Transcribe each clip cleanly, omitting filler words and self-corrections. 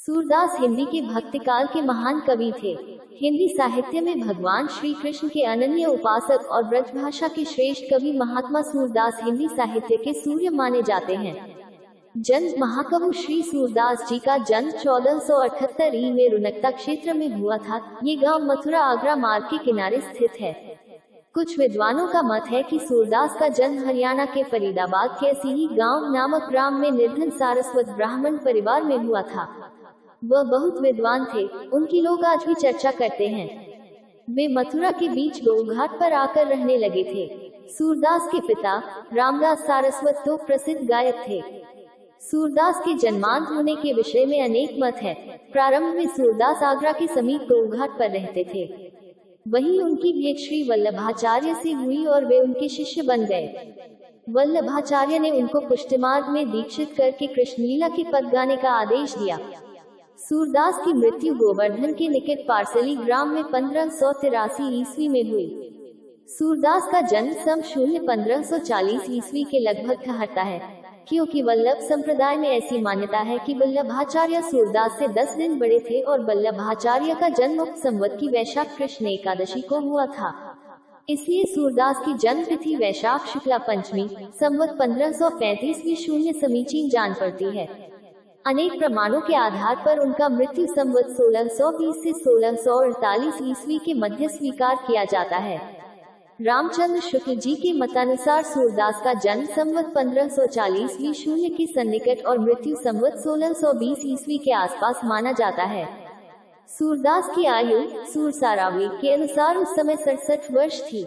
सूरदास हिंदी के भक्तिकाल के महान कवि थे। हिंदी साहित्य में भगवान श्री कृष्ण के अनन्य उपासक और ब्रजभाषा के श्रेष्ठ कवि महात्मा सूरदास हिंदी साहित्य के सूर्य माने जाते हैं। जन्म महाकवि श्री सूरदास जी का जन्म 1478 ई में रुनकता क्षेत्र में हुआ था। ये गांव मथुरा आगरा मार्ग के किनारे स्थित है। कुछ विद्वानों का मत है कि सूरदास का जन्म हरियाणा के फरीदाबाद के सीही गांव नामक ग्राम में निर्धन सारस्वत ब्राह्मण परिवार में हुआ था। वह बहुत विद्वान थे, उनकी लोग आज भी चर्चा करते हैं। वे मथुरा के बीच गोघाट पर आकर रहने लगे थे। सूरदास के पिता रामदास सारस्वत तो प्रसिद्ध गायक थे। सूरदास के जन्मांत होने के विषय में अनेक मत है। प्रारंभ में सूरदास आगरा के समीप गोघाट पर रहते थे। वहीं उनकी भेंट श्री वल्लभाचार्य से हुई और वे उनके शिष्य बन गए। वल्लभाचार्य ने उनको पुष्टिमार्ग में दीक्षित करके कृष्णलीला के पद गाने का आदेश दिया। सूरदास की मृत्यु गोवर्धन के निकट पार्सली ग्राम में 1583 ईस्वी में हुई। सूरदास का जन्म सन 1540 ईस्वी के लगभग ठहरता है, क्योंकि वल्लभ संप्रदाय में ऐसी मान्यता है कि वल्लभाचार्य सूरदास से 10 दिन बड़े थे और वल्लभाचार्य का जन्म उक्त संवत की वैशाख कृष्ण एकादशी को हुआ था। इसलिए सूरदास की जन्म तिथि वैशाख शुक्ला पंचमी संवत 1535 शून्य समीचीन जान पड़ती है। अनेक प्रमाणों के आधार पर उनका मृत्यु संवत 1620 से 1648 ईस्वी के मध्य स्वीकार किया जाता है। रामचंद्र शुक्ल जी के मतानुसार सूरदास का जन्म संवत 1540 शून्य के सन्निकट और मृत्यु संवत 1620 ईस्वी के आसपास माना जाता है। सूरदास की आयु सूरसारावी के अनुसार उस समय 67 वर्ष थी।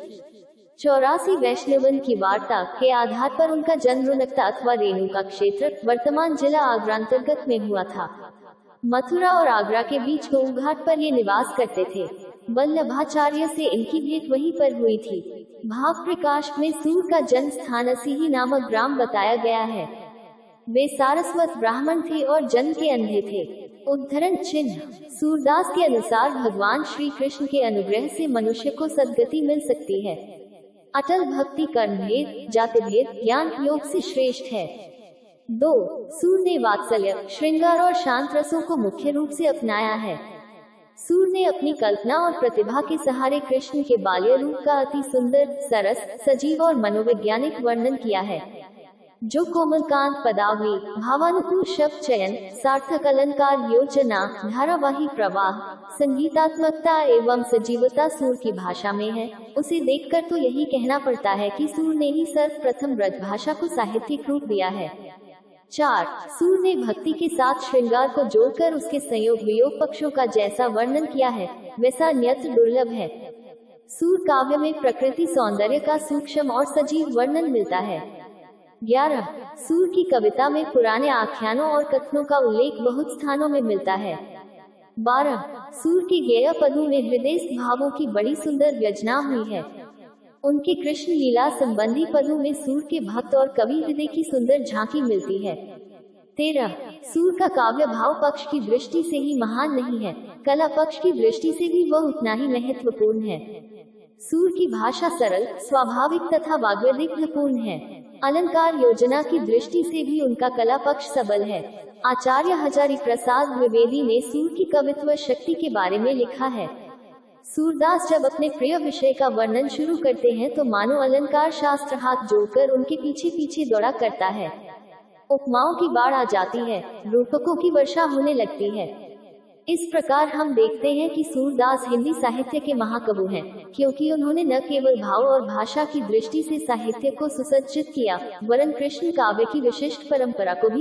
84 वैष्णवन की वार्ता के आधार पर उनका जन्म रुनकता अथवा रेणुका क्षेत्र वर्तमान जिला आगरा अंतर्गत में हुआ था। मथुरा और आगरा के बीच गोघाट पर ये निवास करते थे। वल्लभाचार्य से इनकी भेंट वहीं पर हुई थी। भाव प्रकाश में सूर का जन्म स्थान असीही नामक ग्राम बताया गया है। वे सारस्वत ब्राह्मण थे और जन्म के अंधे थे। उद्धरण चिन्ह सूरदास के अनुसार भगवान श्री कृष्ण के अनुग्रह से मनुष्य को सद्गति मिल सकती है। अटल भक्ति कर्म भेद जाति भेद ज्ञान योग से श्रेष्ठ है। 2. सूर ने वात्सल्य श्रृंगार और शांत रसों को मुख्य रूप से अपनाया है। सूर ने अपनी कल्पना और प्रतिभा के सहारे कृष्ण के बाल्य रूप का अति सुंदर सरस सजीव और मनोवैज्ञानिक वर्णन किया है, जो कोमलकांत पदावली भावानुकूल शब्द चयन सार्थक अलंकार योजना धारावाही प्रवाह संगीतात्मकता एवं सजीवता सूर की भाषा में है। उसे देखकर तो यही कहना पड़ता है कि सूर ने ही सर्वप्रथम ब्रजभाषा को साहित्यिक रूप दिया है। 4. सूर ने भक्ति के साथ श्रृंगार को जोड़कर उसके संयोग वियोग पक्षों का जैसा वर्णन किया है वैसा अन्यत्र दुर्लभ है। सूर काव्य में प्रकृति सौंदर्य का सूक्ष्म और सजीव वर्णन मिलता है। 11. सूर की कविता में पुराने आख्यानों और कथनों का उल्लेख बहुत स्थानों में मिलता है। 12. सूर के गेय पदों में हृदयस्थ भावों की बड़ी सुंदर व्यजना हुई है। उनके कृष्ण लीला संबंधी पदों में सूर के भक्त और कवि हृदय की सुंदर झांकी मिलती है। 13. सूर का काव्य भाव पक्ष की दृष्टि से ही महान नहीं है, कला पक्ष की दृष्टि से भी वह उतना ही महत्वपूर्ण है। सूर की भाषा सरल स्वाभाविक तथा वाग्वैदिकपूर्ण है। अलंकार योजना की दृष्टि से भी उनका कला पक्ष सबल है। आचार्य हजारी प्रसाद द्विवेदी ने सूर की कवित्व शक्ति के बारे में लिखा है। सूरदास जब अपने प्रिय विषय का वर्णन शुरू करते हैं तो मानो अलंकार शास्त्र हाथ जोड़कर उनके पीछे पीछे दौड़ा करता है। उपमाओं की बाढ़ आ जाती है, रूपकों की वर्षा होने लगती है। इस प्रकार हम देखते हैं कि सूरदास हिंदी साहित्य के महाकवि हैं, क्योंकि उन्होंने न केवल भाव और भाषा की दृष्टि से साहित्य को सुसज्जित किया, वरन कृष्ण काव्य की विशिष्ट परंपरा को भी